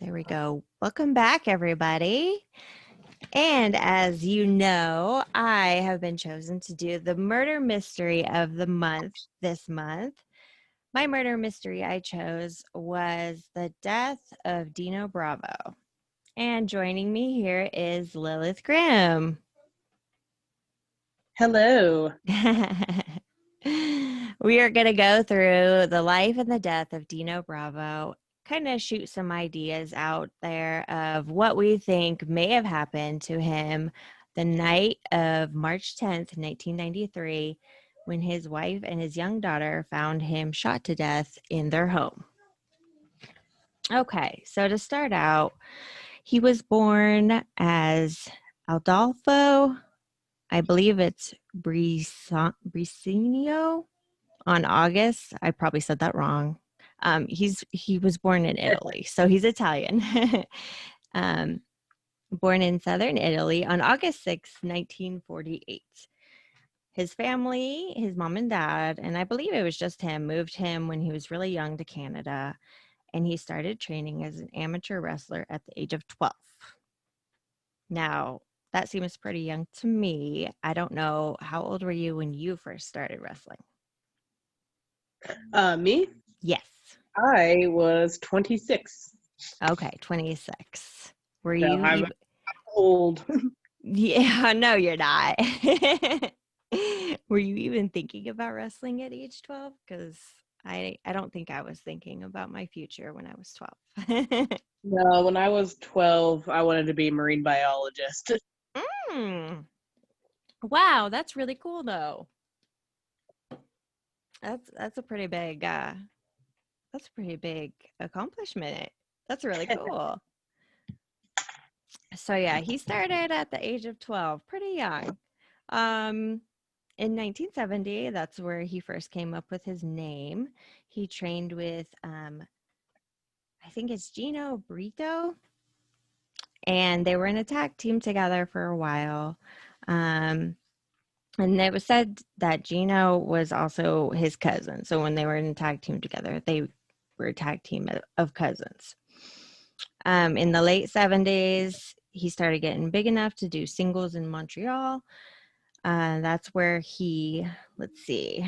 There we go. Welcome back, everybody. And as you know, I have been chosen to do the murder mystery of the month this month. My murder mystery I chose was the death of Dino Bravo. And joining me here is Lilith Grimm. Hello. We are going to go through the life and the death of Dino Bravo, kind of shoot some ideas out there of what we think may have happened to him the night of March 10th, 1993, when his wife and his young daughter found him shot to death in their home. Okay, so to start out, he was born as Adolfo, I believe it's Bricinio, on August. I probably said that wrong. He was born in Italy, so he's Italian. Born in southern Italy on August 6, 1948. His family, his mom and dad, and I believe it was just him, moved him when he was really young to Canada, and he started training as an amateur wrestler at the age of 12. Now, that seems pretty young to me. I don't know, how old were you when you first started wrestling? Me? Yes. I was 26. Okay, 26. Were So you I'm even? old. Yeah, no, you're not. Were you even thinking about wrestling at age 12? Because I don't think I was thinking about my future when I was 12. No, when I was 12, I wanted to be a marine biologist. Mm. Wow, that's really cool though. That's a pretty big that's a pretty big accomplishment. That's really cool. So yeah, he started at the age of 12, pretty young. In 1970, that's where he first came up with his name. He trained with, I think it's Gino Brito, and they were in a tag team together for a while. And it was said that Gino was also his cousin. So when they were in a tag team together, they were a tag team of cousins. In the late 70s, he started getting big enough to do singles in Montreal. That's where let's see,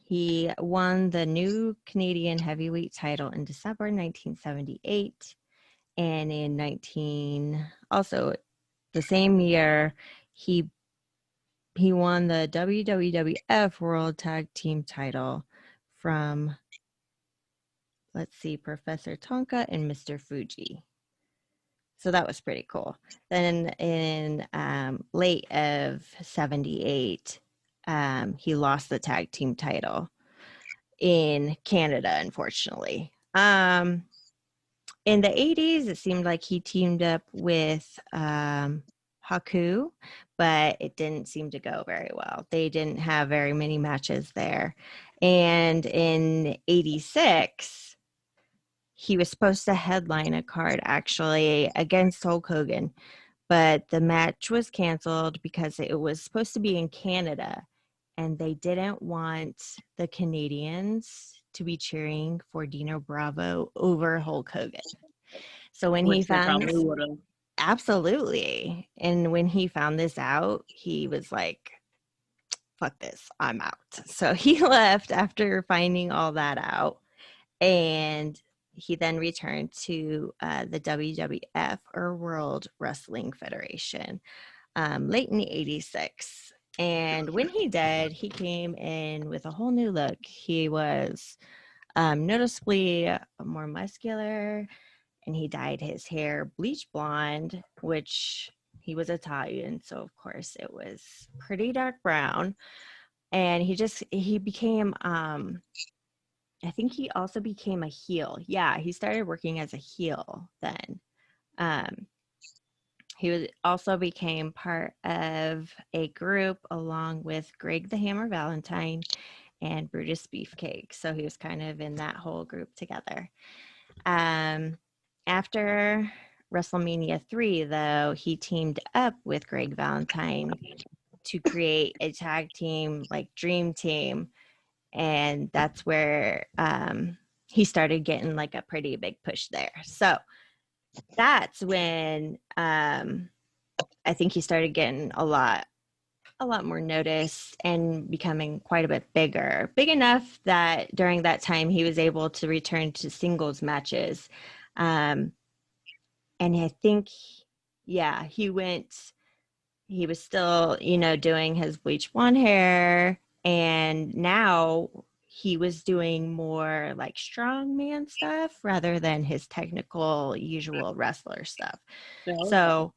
he won the new Canadian heavyweight title in December 1978. And also the same year, he won the WWF World Tag Team title from, let's see, Professor Tonka and Mr. Fuji. So that was pretty cool. Then in late of 78, he lost the tag team title in Canada, unfortunately. In the 80s, it seemed like he teamed up with Haku, but it didn't seem to go very well. They didn't have very many matches there. And in 86, he was supposed to headline a card actually against Hulk Hogan, but the match was canceled because it was supposed to be in Canada, and they didn't want the Canadians to be cheering for Dino Bravo over Hulk Hogan. So when he Which they found probably this, would have. absolutely. And when he found this out, he was like, fuck this, I'm out. So he left after finding all that out. And he then returned to the WWF, or World Wrestling Federation, late in 86. And when he did, he came in with a whole new look. He was noticeably more muscular, and he dyed his hair bleach blonde, which he was Italian, so of course it was pretty dark brown. And he became I think he also became a heel. Yeah, he started working as a heel then. He also became part of a group along with Greg the Hammer Valentine and Brutus Beefcake. So he was kind of in that whole group together. After WrestleMania 3, though, he teamed up with Greg Valentine to create a tag team, like Dream Team. And that's where he started getting like a pretty big push there. So that's when I think he started getting a lot more notice and becoming quite a bit bigger. Big enough that during that time he was able to return to singles matches. Um, and I think, yeah, he was still, you know, doing his bleach blonde hair. And now he was doing more like strongman stuff rather than his technical, usual wrestler stuff. No, okay. So,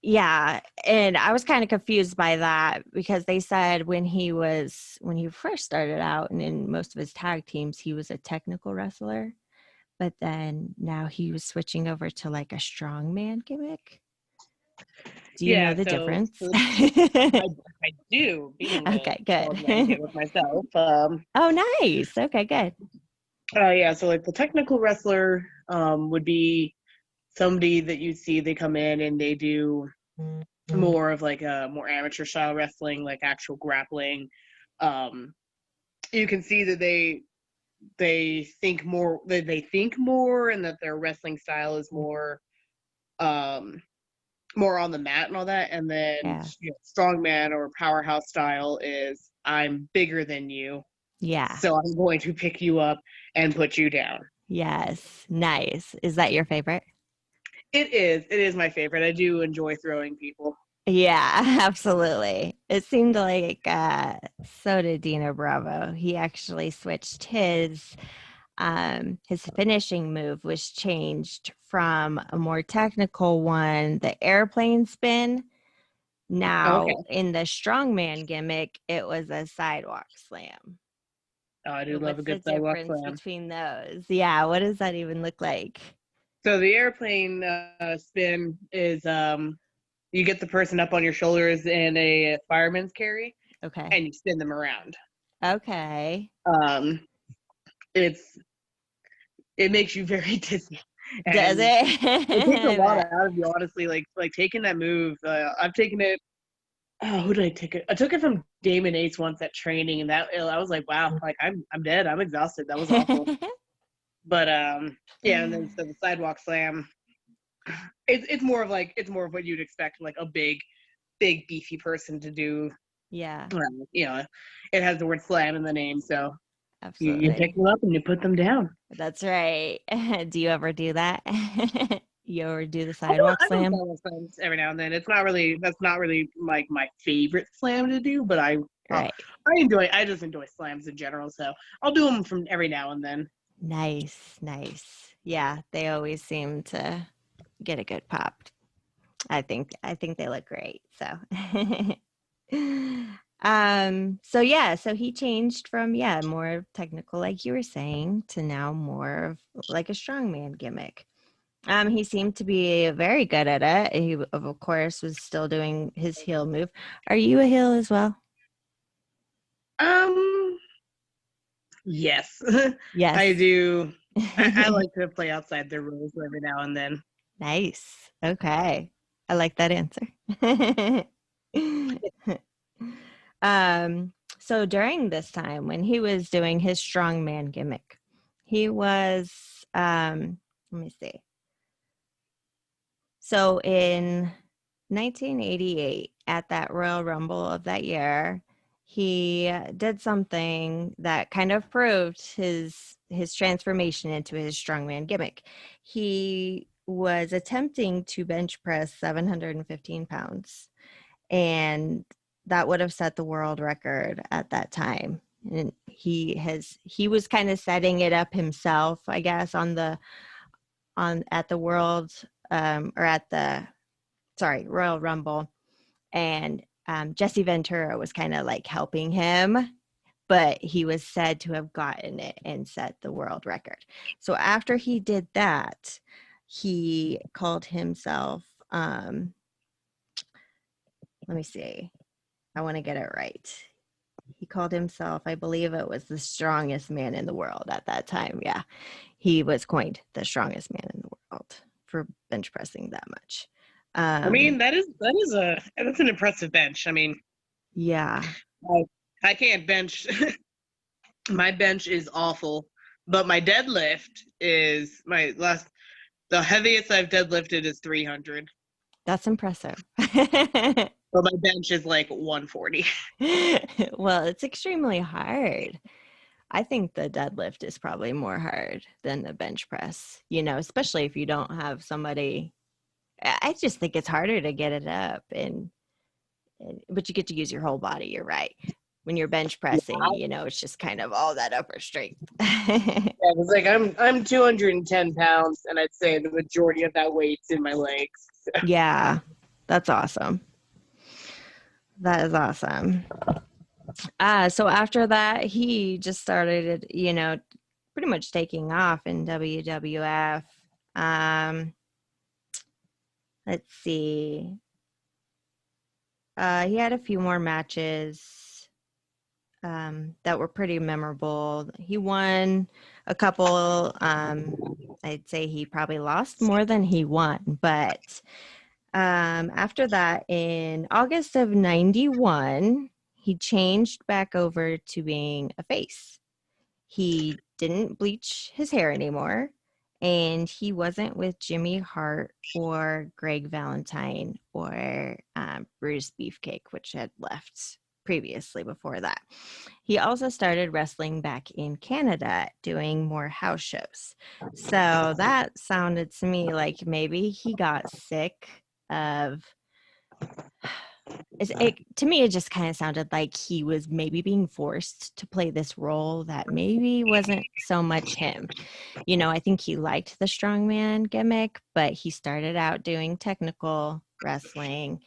yeah, and I was kind of confused by that because they said when he first started out and in most of his tag teams, he was a technical wrestler, but then now he was switching over to like a strongman gimmick. Do you know Yeah, the difference? so I do, being a Okay, strongman good. with myself. Oh, nice. Okay, good. Yeah, so like the technical wrestler would be somebody that you see they come in and they do more of like a more amateur style wrestling, like actual grappling. Um, you can see that they think more, and that their wrestling style is more um more on the mat and all that. And then, Yeah. you know, strongman or powerhouse style is I'm bigger than you, Yeah. so I'm going to pick you up and put you down. Yes. Nice. Is that your favorite? It is my favorite. I do enjoy throwing people. Yeah, absolutely. It seemed like so did Dino Bravo. He actually switched his finishing move was changed from a more technical one, the airplane spin. Okay. Now in the strongman gimmick, it was a sidewalk slam. Oh, I do So love a what's the good sidewalk difference slam. between those? Yeah, what does that even look like? So the airplane spin is you get the person up on your shoulders in a fireman's carry Okay. and you spin them around. Okay. Um, it's it makes you very dizzy, Does and it? it takes a I lot bet. out of you, honestly. Like taking that move. I've taken it. Oh, who did I take it? I took it from Damon Ace once at training, and that I was like, wow, like I'm dead. I'm exhausted. That was awful. But yeah, and then so the sidewalk slam. It's more of what you'd expect, like a big beefy person to do. Yeah, You know, it has the word slam in the name, so you pick absolutely. them up and you put them down. That's right. Do you ever do that? You ever do the I do sidewalk I do slam? sidewalk slams every now and then. That's not really like my favorite slam to do, but Right. I just enjoy slams in general, so I'll do them from every now and then. Nice, nice. Yeah, they always seem to get a good pop. I think they look great. So so yeah, so he changed from more technical like you were saying to now more of like a strongman gimmick. He seemed to be very good at it. He of course was still doing his heel move. Are you a heel as well? Um, yes, I Yes. do. I like to play outside the rules every now and then. Nice. Okay. I like that answer. So during this time when he was doing his strongman gimmick, he was let me see. So in 1988, at that Royal Rumble of that year, he did something that kind of proved his transformation into his strongman gimmick. He was attempting to bench press 715 pounds, and that would have set the world record at that time. And he was kind of setting it up himself, I guess, on at the world or at the Royal Rumble, and Jesse Ventura was kind of like helping him, but he was said to have gotten it and set the world record. So after he did that, he called himself. Let me see. I want to get it right. He called himself, I believe it was the strongest man in the world at that time. Yeah, he was coined the strongest man in the world for bench pressing that much. I Um, mean, that's an impressive bench. I mean, yeah. I, I can't bench. My bench is awful. But my deadlift is the heaviest I've deadlifted is 300. That's impressive. But my bench is like 140. Well, it's extremely hard. I think the deadlift is probably more hard than the bench press, especially if you don't have somebody. I just think it's harder to get it up but you get to use your whole body. You're right. When you're bench pressing, it's just kind of all that upper strength. Yeah, it's like I'm 210 pounds, and I'd say the majority of that weight's in my legs. Yeah, that's awesome. That is awesome. So after that, he just started, pretty much taking off in WWF. Let's see. He had a few more matches that were pretty memorable. He won a couple. I'd say he probably lost more than he won. But after that, in August of 91, he changed back over to being a face. He didn't bleach his hair anymore, and he wasn't with Jimmy Hart or Greg Valentine or Bruce Beefcake, which had left previously before that. He also started wrestling back in Canada, doing more house shows. So that sounded to me like maybe he got sick of to me, it just kind of sounded like he was maybe being forced to play this role that maybe wasn't so much him. I think he liked the strongman gimmick, but he started out doing technical wrestling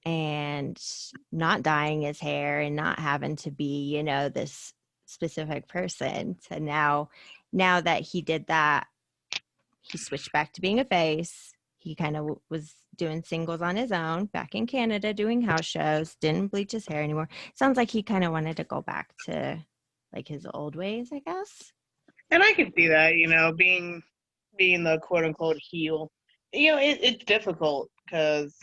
and not dyeing his hair and not having to be, this specific person. So now that he did that, he switched back to being a face. He kind of was doing singles on his own back in Canada, doing house shows, didn't bleach his hair anymore. Sounds like he kind of wanted to go back to like his old ways, I guess. And I can see that, being the quote unquote heel. It's difficult because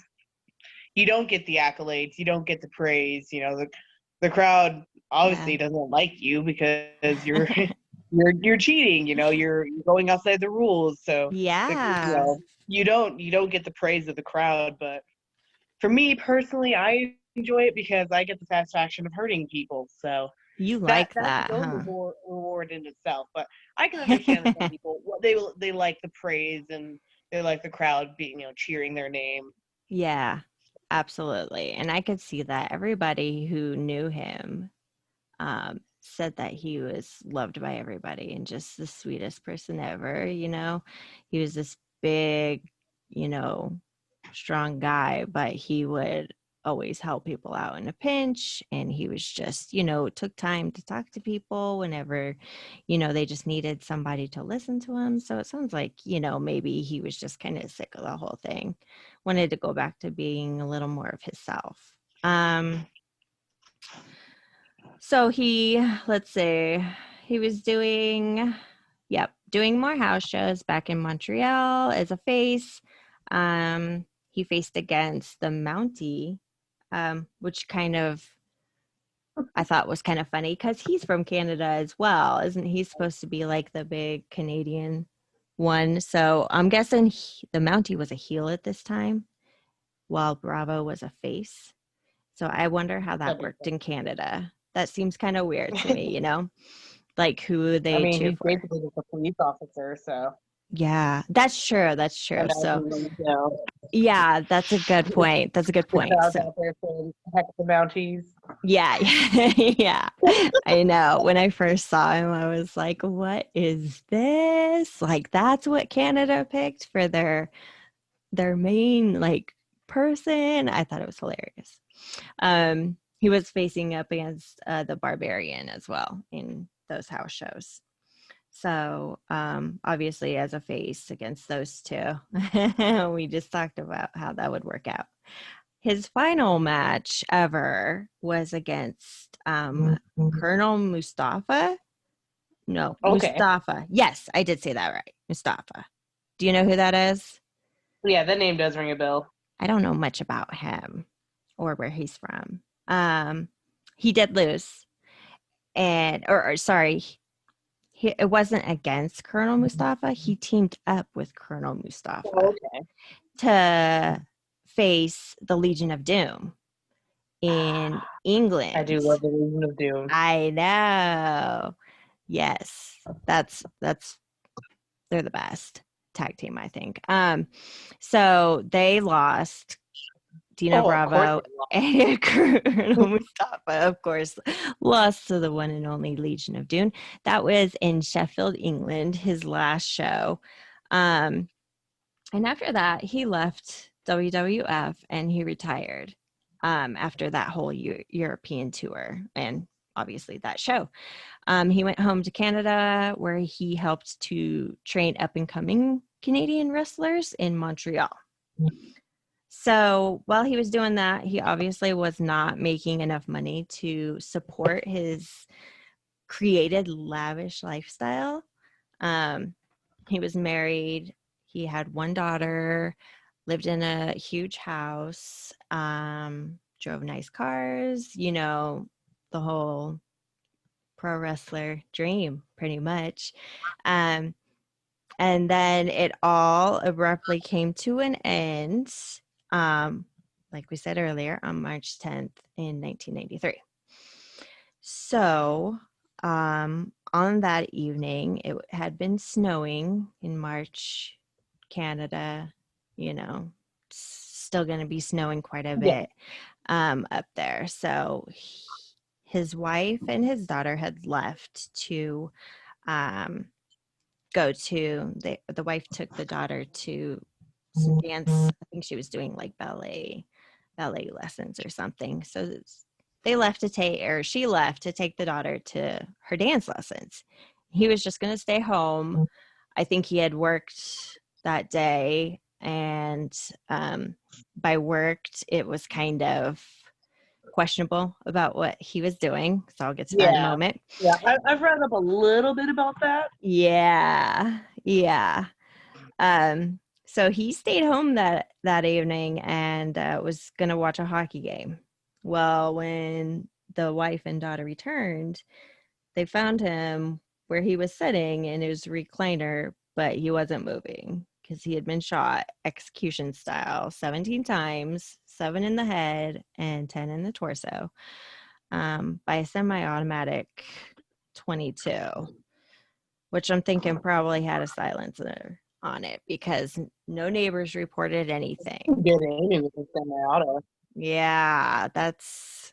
you don't get the accolades, you don't get the praise. The crowd obviously doesn't like you because you're you're cheating. You're going outside the rules. So Yeah. you don't get the praise of the crowd. But for me personally, I enjoy it because I get the satisfaction of hurting people. So You that's like its that, own huh? reward in itself. But I can understand that some people they like the praise and they like the crowd being cheering their name. Yeah, absolutely. And I could see that everybody who knew him said that he was loved by everybody and just the sweetest person ever. He was this big, strong guy, but he would always help people out in a pinch. And he was just, took time to talk to people whenever, they just needed somebody to listen to him. So it sounds like, maybe he was just kind of sick of the whole thing, wanted to go back to being a little more of himself. So let's say he was doing more house shows back in Montreal as a face. He faced against the Mountie, which I thought was kind of funny because he's from Canada as well. Isn't he supposed to be like the big Canadian one? So I'm guessing the Mountie was a heel at this time while Bravo was a face. So I wonder how that worked in Canada. That seems kind of weird to me, like who I they mean, cheer he's for. basically just a police officer, so Yeah, that's true. That's I true. So, imagine yeah, that's a good point. That's a good the point. crowd So, out there saying heck the Mounties. yeah, yeah, I know. When I first saw him, I was like, what is this? Like, that's what Canada picked for their main like person. I thought it was hilarious. He was facing up against the Barbarian as well in those house shows. So obviously, as a face against those two, we just talked about how that would work out. His final match ever was against Colonel Mustafa. No, Okay. Mustafa. Yes, I did say that right. Mustafa. Do you know who that is? Yeah, that name does ring a bell. I don't know much about him or where he's from. He did lose, or sorry, it wasn't against Colonel Mustafa. He teamed up with Colonel Oh, Mustafa okay. to face the Legion of Doom in I do England. love the Legion of Doom. I know. Yes. That's they're the best tag team, I think. So they lost. Dino Oh, of course Bravo they love. and Colonel Mustafa, of course, lost to the one and only Legion of Doom. That was in Sheffield, England, his last show. And after that, he left WWF and he retired after that whole European tour and obviously that show. He went home to Canada where he helped to train up and coming Canadian wrestlers in Montreal. So while he was doing that, he obviously was not making enough money to support his created lavish lifestyle. Um, he was married, he had one daughter, lived in a huge house, drove nice cars, the whole pro wrestler dream, pretty much. Um, and then it all abruptly came to an end, um, like we said earlier, on March 10th in 1993. So, on that evening, it had been snowing in March, Canada, still going to be snowing quite a Yeah. bit up there. So, his wife and his daughter had left to um, go to the wife took the daughter to some dance. I think she was doing like ballet lessons or something. So they left to take, or she left to take the daughter to her dance lessons. He was just going to stay home. I think he had worked that day, and by worked, it was kind of questionable about what he was doing. So I'll get to that in a Yeah. moment. Yeah. I've read up a little bit about that. Yeah. Yeah. So he stayed home that evening and was gonna watch a hockey game. Well, when the wife and daughter returned, they found him where he was sitting in his recliner, but he wasn't moving because he had been shot execution style 17 times, 7 in the head and 10 in the torso, by a semi-automatic 22, which I'm thinking probably had a silencer on it because no neighbors reported anything. Good aiming with the semi-auto. Yeah, that's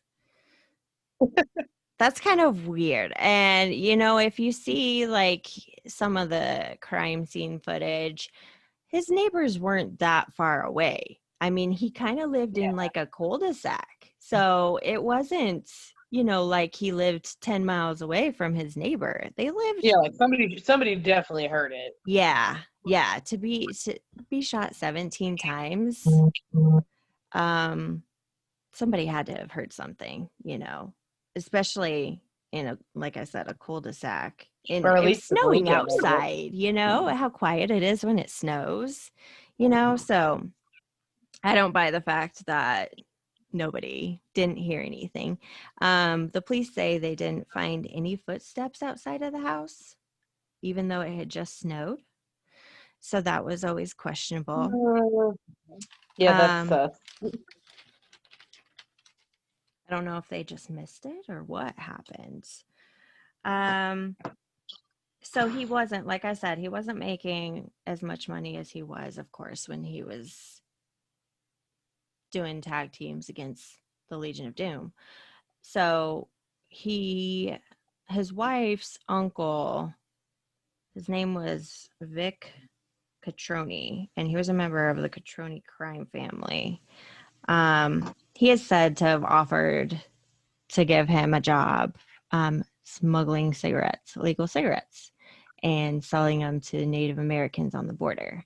kind of weird. And if you see like some of the crime scene footage, his neighbors weren't that far away. I mean, he kind of lived in Yeah. like a cul-de-sac. So it wasn't, like he lived 10 miles away from his neighbor. They lived. Yeah, like somebody definitely heard it. Yeah, yeah, to be shot 17 times, um, somebody had to have heard something, especially in like I said, a cul-de-sac. And Or at it was least the police snowing don't know outside, how quiet it is when it snows, so I don't buy the fact that nobody didn't hear anything. The police say they didn't find any footsteps outside of the house, even though it had just snowed. So that was always questionable. it. Yeah, that's Um, sus. I don't know if they just missed it or what happened. Um, so he wasn't, like I said, he wasn't making as much money as he was, of course, when he was doing tag teams against the Legion of Doom. So he, his wife's uncle, his name was Vic Catroni, and he was a member of the Catroni crime family. He is said to have offered to give him a job smuggling cigarettes, illegal cigarettes, and selling them to Native Americans on the border.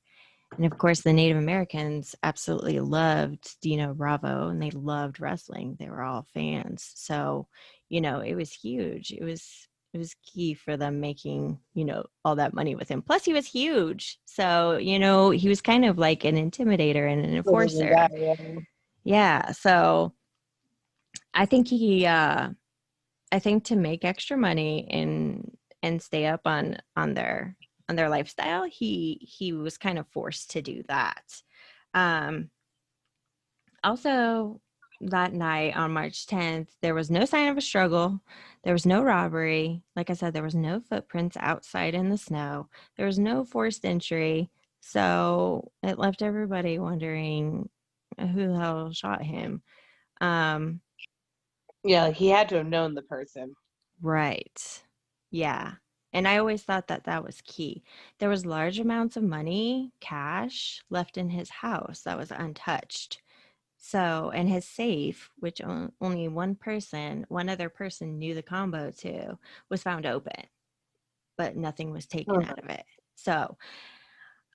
And of course, the Native Americans absolutely loved Dino Bravo and they loved wrestling. They were all fans. So, it was huge. It was key for them making, all that money with him. Plus he was huge. So, he was kind of like an intimidator and an Literally that, enforcer. yeah. Yeah. So I think I think to make extra money and stay up on their lifestyle, he was kind of forced to do that. Um, Also, that night on March 10th, there was no sign of a struggle. There was no robbery. Like I said, there was no footprints outside in the snow. There was no forced entry. So it left everybody wondering who the hell shot him. Um, Yeah, he had to have known the person. right. Yeah. And I always thought that that was key. There was large amounts of money, cash, left in his house that was untouched. So, and his safe, which only one other person knew the combo to, was found open, but nothing was taken Uh-huh. out of it. So,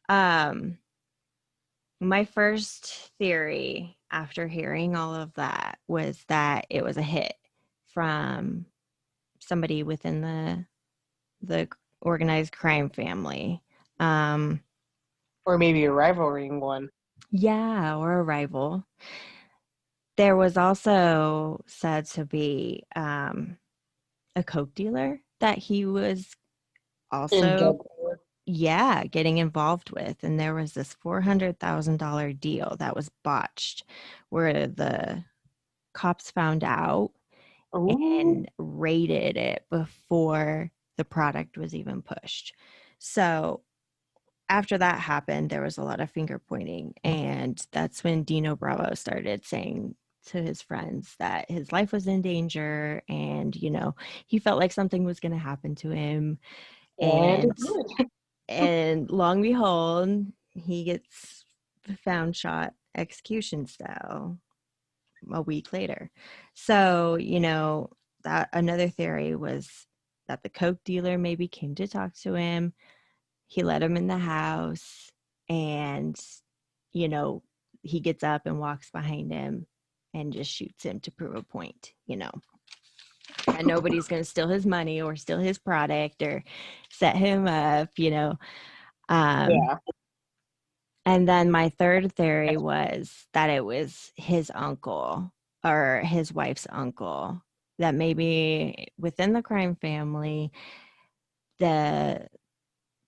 um, my first theory after hearing all of that was that it was a hit from somebody within the organized crime family. Um, Or maybe a rivaling one. yeah, or a rival. There was also said to be a coke dealer that he was In also, Deadpool. yeah, getting involved with. And there was this $400,000 deal that was botched where the cops found out Ooh. and raided it before the product was even pushed. So after that happened, there was a lot of finger pointing. And that's when Dino Bravo started saying to his friends that his life was in danger and, he felt like something was going to happen to him. And And it did. long behold, he gets found shot execution style a week later. So, that another theory was that the coke dealer maybe came to talk to him. He let him in the house and, you know, he gets up and walks behind him and just shoots him to prove a point. And nobody's going to steal his money or steal his product or set him up. Um, Yeah. and then my third theory was that it was his uncle or his wife's uncle, that maybe within the crime family, the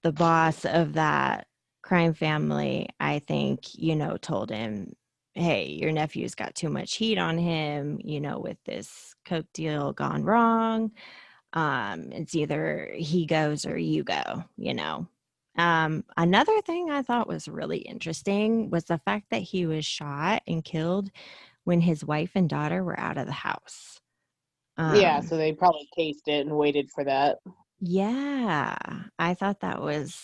the boss of that crime family, I think, told him, hey, your nephew's got too much heat on him, with this coke deal gone wrong. It's either he goes or you go. Another thing I thought was really interesting was the fact that he was shot and killed when his wife and daughter were out of the house. Yeah, Um, so they probably cased it and waited for that. yeah, I thought that was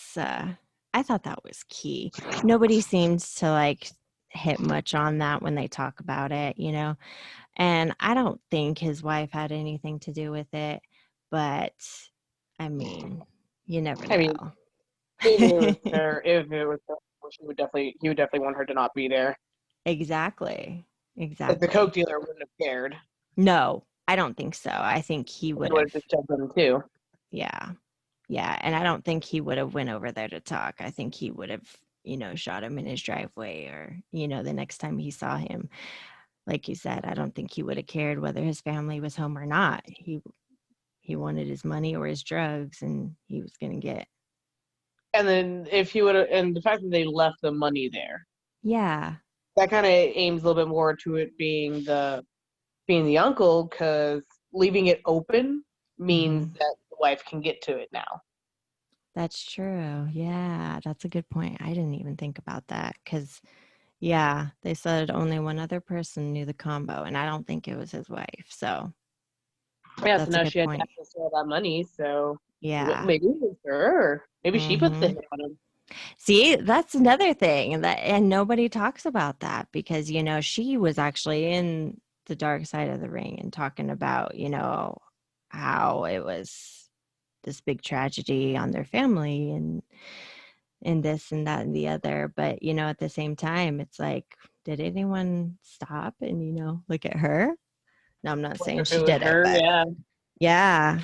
key. Nobody seems to like hit much on that when they talk about it. And I don't think his wife had anything to do with it, but I mean, you never I mean, know. if it was her, he would definitely want her to not be there. Exactly. Like the coke Exactly. dealer wouldn't have cared. No, I don't think so. I think he He would would have. have just jumped in too. Yeah. Yeah, and I don't think he would have went over there to talk. I think he would have, shot him in his driveway or, the next time he saw him. Like you said, I don't think he would have cared whether his family was home or not. He wanted his money or his drugs and he was going to get. And then if he would have, and the fact that they left the money there, Yeah. that kind of aims a little bit more to it being the uncle, because leaving it open means Mhm. that the wife can get to it now. That's true. Yeah, that's a good point. I didn't even think about that cuz yeah, they said only one other person knew the combo and I don't think it was his wife. So, Yeah, so that's a now good she had point. access to all that money. So Yeah. maybe it was her. Maybe she puts the Mhm. hit on him. See, that's another thing and nobody talks about that because she was actually in the dark side of the ring and talking about, how it was this big tragedy on their family and this and that and the other, but at the same time it's like, did anyone stop and look at her? No, I'm not Wonder saying if she it was did it, her. but Yeah. yeah,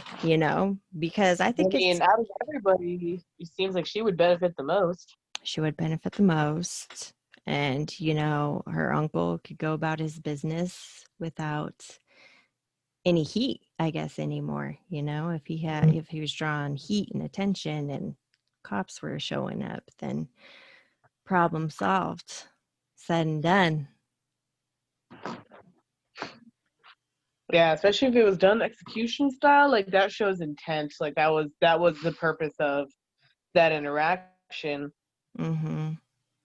because I I think mean, out of everybody, it seems like she would benefit the most. she would benefit the most. And, her uncle could go about his business without any heat, I guess, anymore. You know, if he was drawing heat and attention and cops were showing up, then problem solved, said and done. Yeah, especially if it was done execution style, like that shows intent. Like that was the purpose of that interaction. Mm-hmm.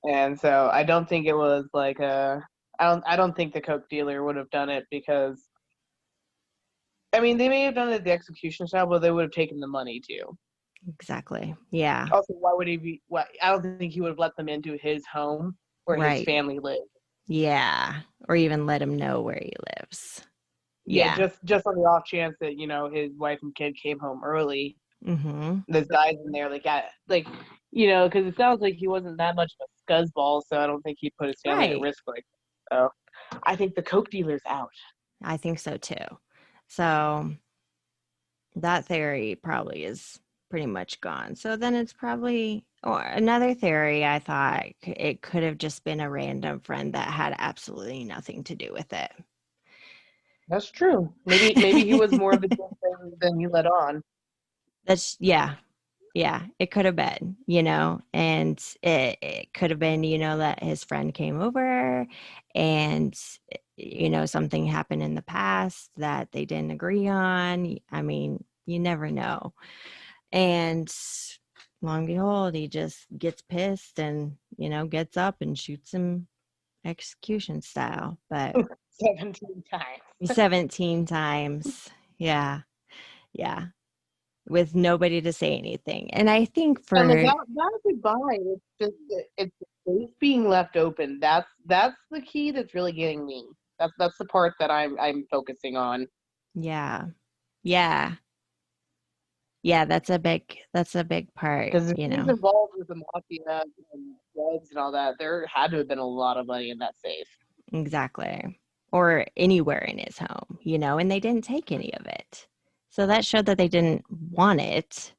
And so I don't think it was like I don't think the coke dealer would have done it because I mean they may have done it the execution style, but they would have taken the money too. Exactly. Yeah. Also, why would he be? What I don't think he would have let them into his home where his Right. family lived. Yeah. Or even let him know where he lives. Yeah, Yeah. just on the off chance that his wife and kid came home early. Mm-hmm. There's guys in there because it sounds like he wasn't that much of a scuzzball, so I don't think he put his family at Right. risk like that. So I think the coke dealer's out. I think so too. So that theory probably is pretty much gone. So then it's probably, or another theory, I thought it could have just been a random friend that had absolutely nothing to do with it. That's true. Maybe he was more of a dick than he let on. That's, yeah, yeah, it could have been, and it could have been, that his friend came over and, something happened in the past that they didn't agree on. I mean, you never know. And lo and behold, he just gets pissed and, gets up and shoots him execution style. But 17 times. 17 times. Yeah. Yeah. With nobody to say anything. And I think And like for, that goodbye, it's just it's the space being left open. That's the key that's really getting me. That's the part that I'm focusing on. yeah. Yeah. Yeah. That's a big part, Because if he's involved with the mafia and drugs and all that, there had to have been a lot of money in that safe. Exactly. Or anywhere in his home, and they didn't take any of it. So that showed that they didn't want it,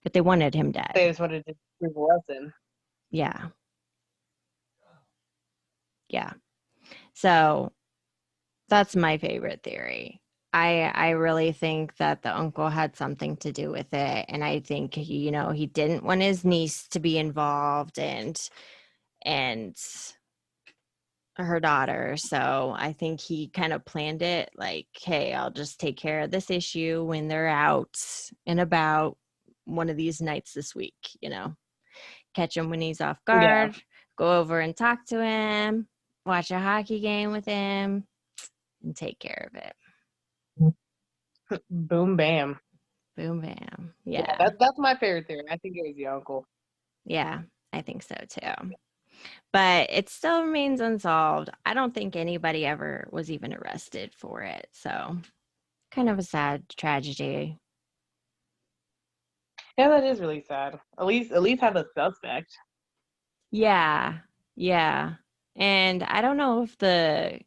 but they wanted him dead. They just wanted to prove a lesson. Yeah. Yeah. So that's my favorite theory. I really think that the uncle had something to do with it. And I think he didn't want his niece to be involved and her daughter. So I think he kind of planned it like, hey, I'll just take care of this issue when they're out and about one of these nights this week, catch him when he's off Yeah. guard, go over and talk to him, watch a hockey game with him, and take care of it. Boom bam. Boom, bam. Yeah, Yeah. that's my favorite theory. I think it was the uncle. Yeah, I think so too. But it still remains unsolved. I don't think anybody ever was even arrested for it. So, kind of a sad tragedy. Yeah, that is really sad. At least have a suspect. Yeah. Yeah. And I don't know if the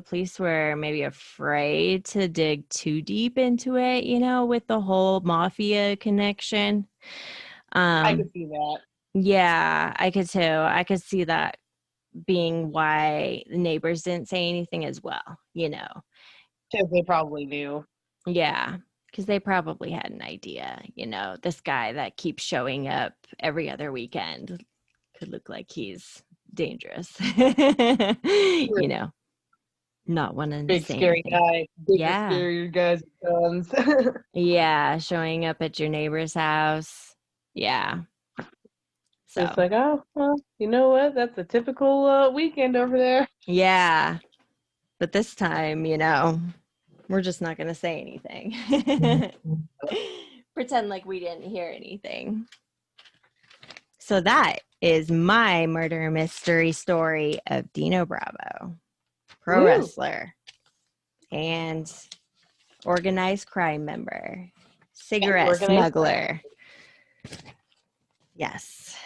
police were maybe afraid to dig too deep into it, with the whole mafia connection. I could Um, see that. yeah, I could too. I could see that being why the neighbors didn't say anything as well. Because they probably knew. Yeah, because they probably had an idea, this guy that keeps showing up every other weekend could look like he's dangerous. Not wanting to Big say scary anything. guy. Bigger, Yeah. scarier guys with guns. Yeah, showing up at your neighbor's house. Yeah. It's So, like, oh, well, you know what? That's a typical weekend over there. yeah. But this time, we're just not going to say anything. Pretend like we didn't hear anything. So that is my murder mystery story of Dino Bravo, pro Woo! wrestler and organized crime member, And cigarette organized crime. smuggler. Yes.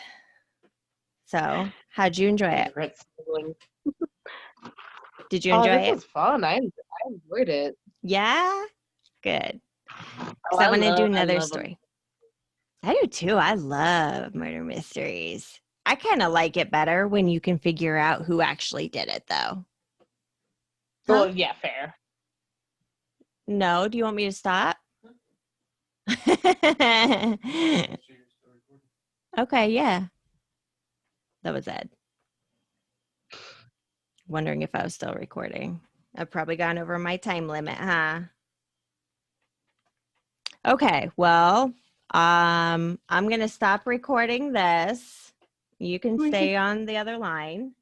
So, how'd you enjoy it? Cigarette smuggling. Did you Oh, enjoy this it? was fun. I enjoyed it. Yeah? Good. Oh, Because I want to do I another love them. story. I do too. I love murder mysteries. I kind of like it better when you can figure out who actually did it, though. Huh? Well, yeah, fair. No, do you want me to stop? Okay, yeah. That was Ed. Wondering if I was still recording. I've probably gone over my time limit, huh? Okay, well, I'm gonna stop recording this. You can stay on the other line.